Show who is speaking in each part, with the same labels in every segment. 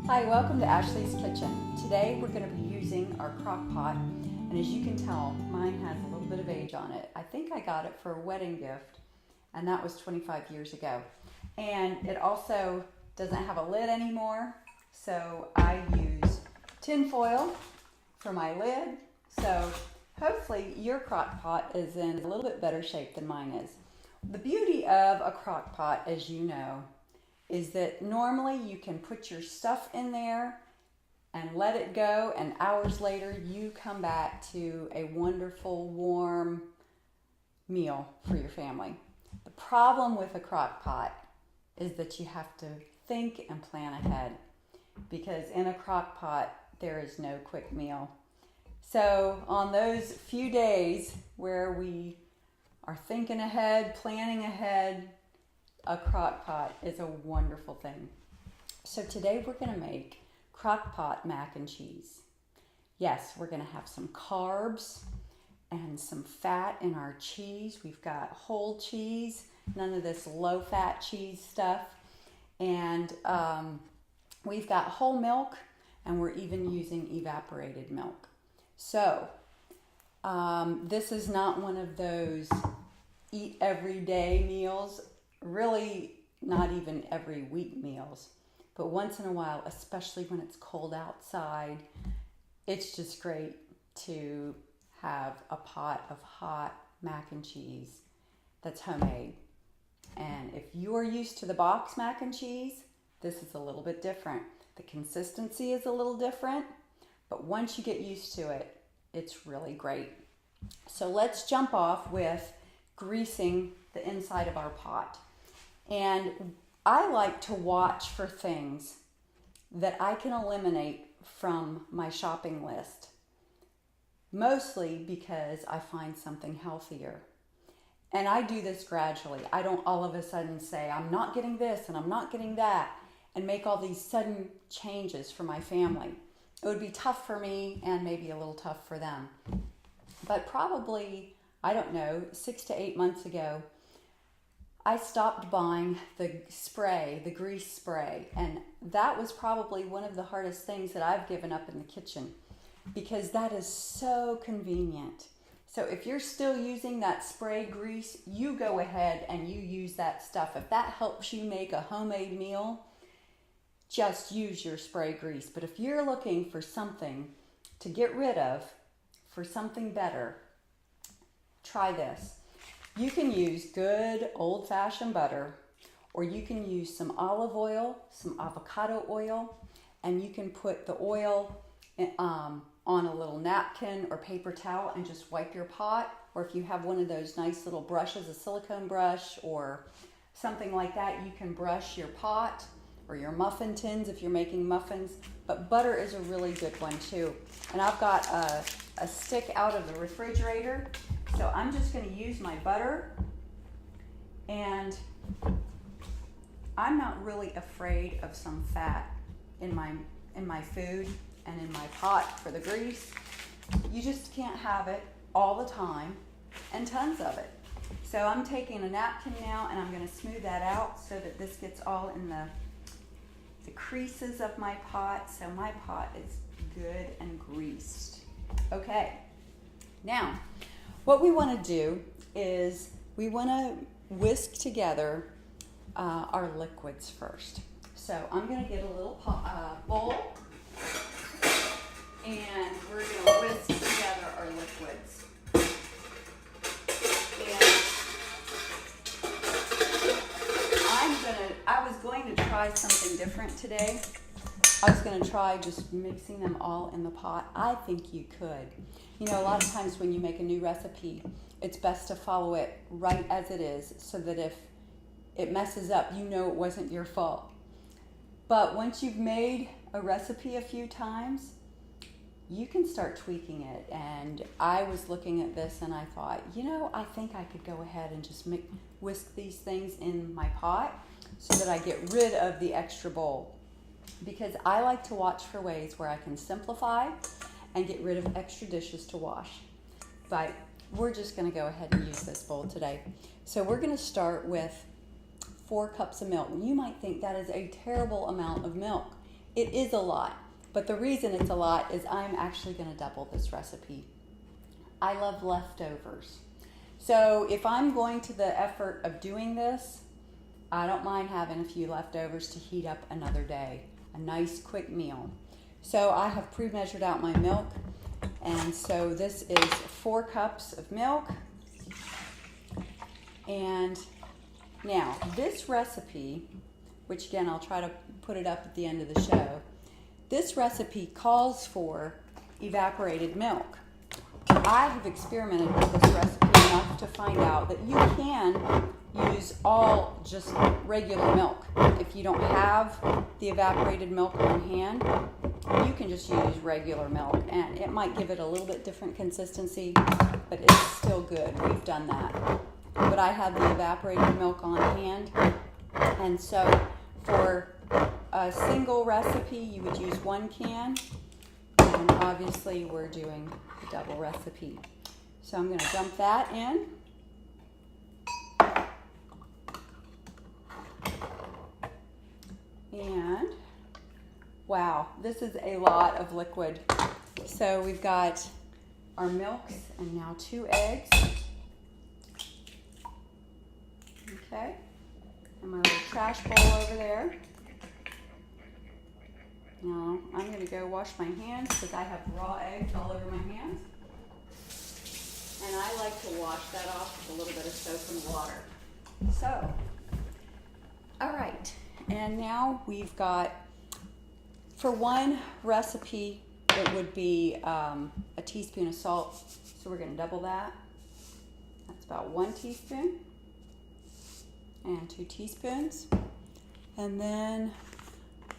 Speaker 1: Hi, welcome to Ashley's Kitchen. Today we're going to be using our crock pot, and as you can tell, mine has a little bit of age on it. I think I got it for a wedding gift, and that was 25 years ago. And it also doesn't have a lid anymore, so I use tin foil for my lid. So hopefully your crock pot is in a little bit better shape than mine is. The beauty of a crock pot, as you know, is that normally you can put your stuff in there and let it go, and hours later you come back to a wonderful warm meal for your family. The problem with a crock pot is that you have to think and plan ahead, because in a crock pot there is no quick meal. So on those few days where we are thinking ahead, planning ahead, a crock pot is a wonderful thing. So today we're going to make crock pot mac and cheese. Yes, we're going to have some carbs and some fat in our cheese. We've got whole cheese, none of this low fat cheese stuff. And we've got whole milk, and we're even using evaporated milk. So this is not one of those eat every day meals. Really not even every week meals, but once in a while, especially when it's cold outside, it's just great to have a pot of hot mac and cheese that's homemade. And if you are used to the box mac and cheese, this is a little bit different. The consistency is a little different, but once you get used to it, it's really great. So let's jump off with greasing the inside of our pot. And I like to watch for things that I can eliminate from my shopping list, mostly because I find something healthier. And I do this gradually. I don't all of a sudden say, I'm not getting this and I'm not getting that, and make all these sudden changes for my family. It would be tough for me and maybe a little tough for them. But probably, I don't know, 6 to 8 months ago, I stopped buying the spray, the grease spray, and that was probably one of the hardest things that I've given up in the kitchen, because that is so convenient. So if you're still using that spray grease, you go ahead and you use that stuff. If that helps you make a homemade meal, just use your spray grease. But if you're looking for something to get rid of, for something better, try this. You can use good old-fashioned butter, or you can use some olive oil, some avocado oil, and you can put the oil on a little napkin or paper towel and just wipe your pot. Or if you have one of those nice little brushes, a silicone brush or something like that, you can brush your pot or your muffin tins if you're making muffins. But butter is a really good one too. And I've got a stick out of the refrigerator. So I'm just going to use my butter, and I'm not really afraid of some fat in my food and in my pot for the grease. You just can't have it all the time and tons of it. So I'm taking a napkin now, and I'm going to smooth that out so that this gets all in the creases of my pot, so my pot is good and greased. Okay, now what we want to do is we want to whisk together our liquids first. So I'm going to get a little bowl, and we're going to whisk together our liquids. And I was going to try something different today. I was going to try just mixing them all in the pot. I think you could. You know, a lot of times when you make a new recipe, it's best to follow it right as it is, so that if it messes up, you know it wasn't your fault. But once you've made a recipe a few times, you can start tweaking it. And I was looking at this and I thought, you know, I think I could go ahead and just whisk these things in my pot so that I get rid of the extra bowl. Because I like to watch for ways where I can simplify and get rid of extra dishes to wash. But we're just going to go ahead and use this bowl today. So we're going to start with 4 cups of milk. You might think that is a terrible amount of milk. It is a lot, but the reason it's a lot is I'm actually going to double this recipe. I love leftovers. So if I'm going to the effort of doing this, I don't mind having a few leftovers to heat up another day. A nice quick meal. So I have pre-measured out my milk, and so this is 4 cups of milk. And now this recipe, which again I'll try to put it up at the end of the show, this recipe calls for evaporated milk. I have experimented with this recipe enough to find out that you can use all just regular milk. If you don't have the evaporated milk on hand, you can just use regular milk, and it might give it a little bit different consistency, but it's still good. We've done that. But I have the evaporated milk on hand, and so for a single recipe you would use 1 can, and obviously we're doing the double recipe. So I'm going to dump that in. And wow, this is a lot of liquid. So we've got our milks and now 2 eggs. Okay, and my little trash bowl over there. Now I'm going to go wash my hands because I have raw eggs all over my hands. And I like to wash that off with a little bit of soap and water. So, all right. And now we've got, for one recipe, it would be a teaspoon of salt. So we're going to double that. That's about 1 teaspoon and 2 teaspoons. And then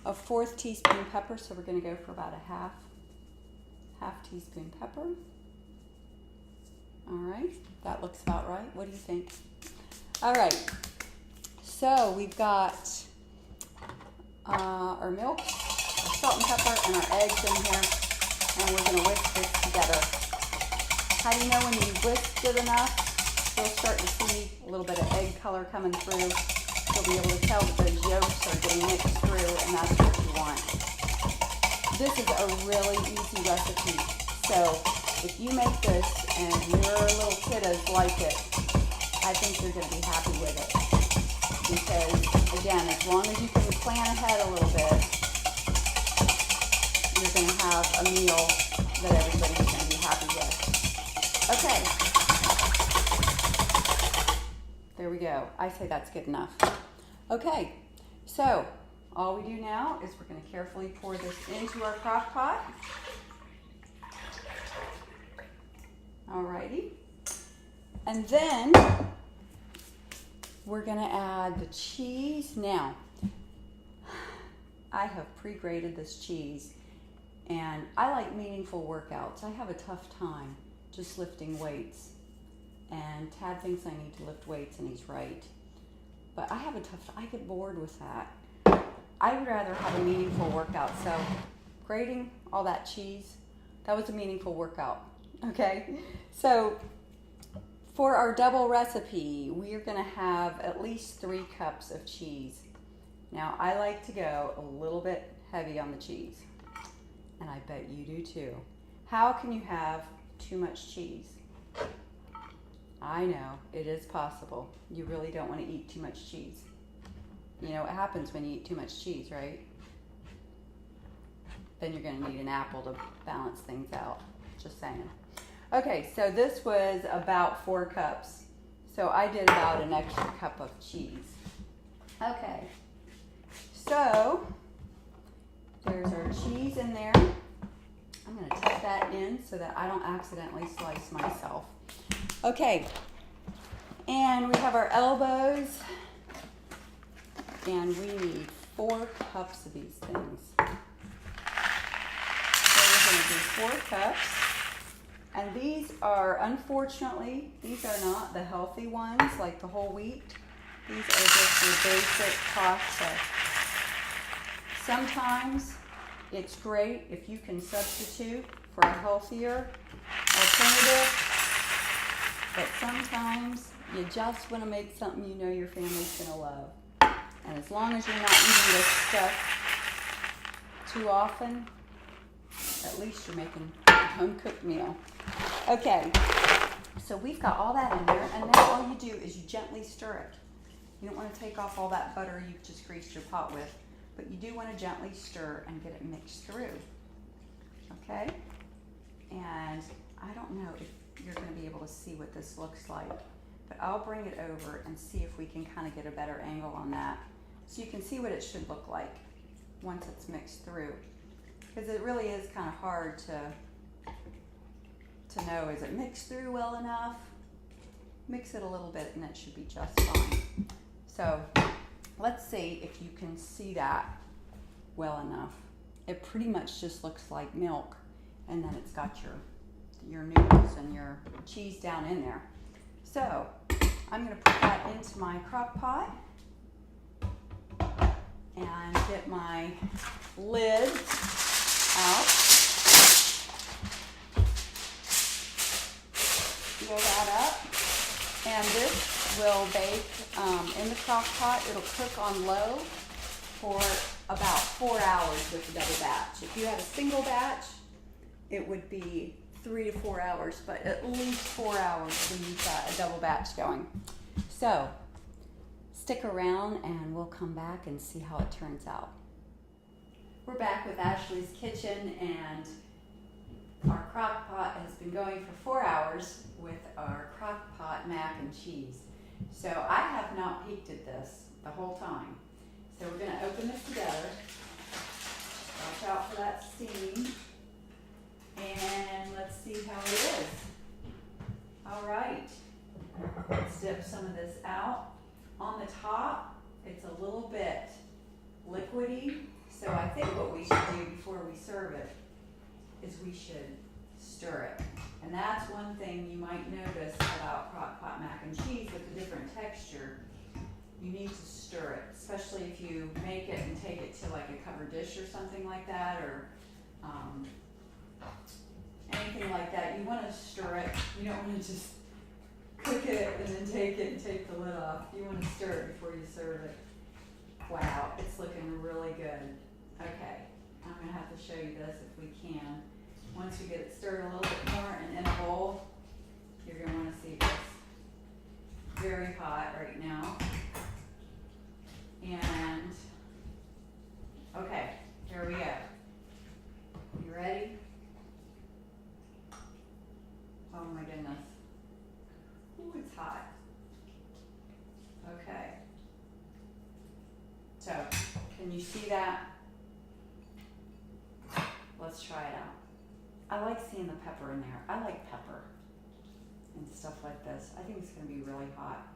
Speaker 1: a 1/4 teaspoon pepper. So we're going to go for about a half teaspoon pepper. All right, that looks about right. What do you think? All right, so we've got our milk, our salt and pepper, and our eggs in here, and we're going to whisk this together. How do you know when you whisk it enough? You'll start to see a little bit of egg color coming through. You'll be able to tell that those yolks are getting mixed through, and that's what you want. This is a really easy recipe, so if you make this and your little kiddos like it, I think you're going to be happy with it. Because, again, as long as you can plan ahead a little bit, you're going to have a meal that everybody's going to be happy with. Okay. There we go. I say that's good enough. Okay. So, all we do now is we're going to carefully pour this into our crock pot. Alrighty. And then we're going to add the cheese. Now, I have pre-grated this cheese, and I like meaningful workouts. I have a tough time just lifting weights, and Tad thinks I need to lift weights, and he's right. But I have a tough time. I get bored with that. I would rather have a meaningful workout. So grating all that cheese, that was a meaningful workout. Okay, so for our double recipe, we are going to have at least 3 cups of cheese. Now, I like to go a little bit heavy on the cheese, and I bet you do too. How can you have too much cheese? I know, it is possible. You really don't want to eat too much cheese. You know what happens when you eat too much cheese, right? Then you're going to need an apple to balance things out. Just saying. Okay, so this was about 4 cups. So I did about an extra cup of cheese. Okay, so there's our cheese in there. I'm going to tuck that in so that I don't accidentally slice myself. Okay, and we have our elbows, and we need 4 cups of these things. So we're going to do 4 cups. And these are, unfortunately, these are not the healthy ones, like the whole wheat. These are just your basic pasta. Sometimes it's great if you can substitute for a healthier alternative, but sometimes you just want to make something you know your family's going to love. And as long as you're not eating this stuff too often, at least you're making a home-cooked meal. Okay, so we've got all that in there, and now all you do is you gently stir it. You don't want to take off all that butter you've just greased your pot with, but you do want to gently stir and get it mixed through. Okay? And I don't know if you're going to be able to see what this looks like, but I'll bring it over and see if we can kind of get a better angle on that, so you can see what it should look like once it's mixed through. Because it really is kind of hard to know, is it mixed through well enough? Mix it a little bit and it should be just fine. So let's see if you can see that well enough. It pretty much just looks like milk, and then it's got your noodles and your cheese down in there. So I'm going to put that into my crock pot and get my lid out. Seal that up. And this will bake in the crock pot. It'll cook on low for about 4 hours with a double batch. If you had a single batch, it would be 3 to 4 hours, but at least 4 hours when you've got a double batch going. So stick around and we'll come back and see how it turns out. We're back with Ashley's Kitchen, and our crock pot has been going for 4 hours with our crock pot mac and cheese. So I have not peeked at this the whole time. So we're going to open this together. Watch out for that steam. And let's see how it is. All right. Let's dip some of this out. On the top, it's a little bit liquidy. So I think what we should do before we serve it is we should stir it. And that's one thing you might notice about crock pot mac and cheese with a different texture. You need to stir it, especially if you make it and take it to like a covered dish or something like that, or anything like that. You want to stir it. You don't want to just cook it and then take it and take the lid off. You want to stir it before you serve it. Wow, it's looking really good. Okay, I'm going to have to show you this if we can. Once we get it stirred a little bit more and in a bowl, you're going to want to see this. Very hot right now. And, okay, here we go. You ready? Oh my goodness. Ooh, it's hot. Okay. So, can you see that? Let's try it out. I like seeing the pepper in there. I like pepper and stuff like this. I think it's going to be really hot.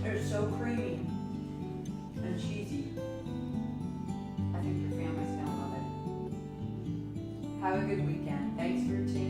Speaker 1: It's so creamy and cheesy. I think your family's going to love it. Have a good weekend. Thanks for tuning in.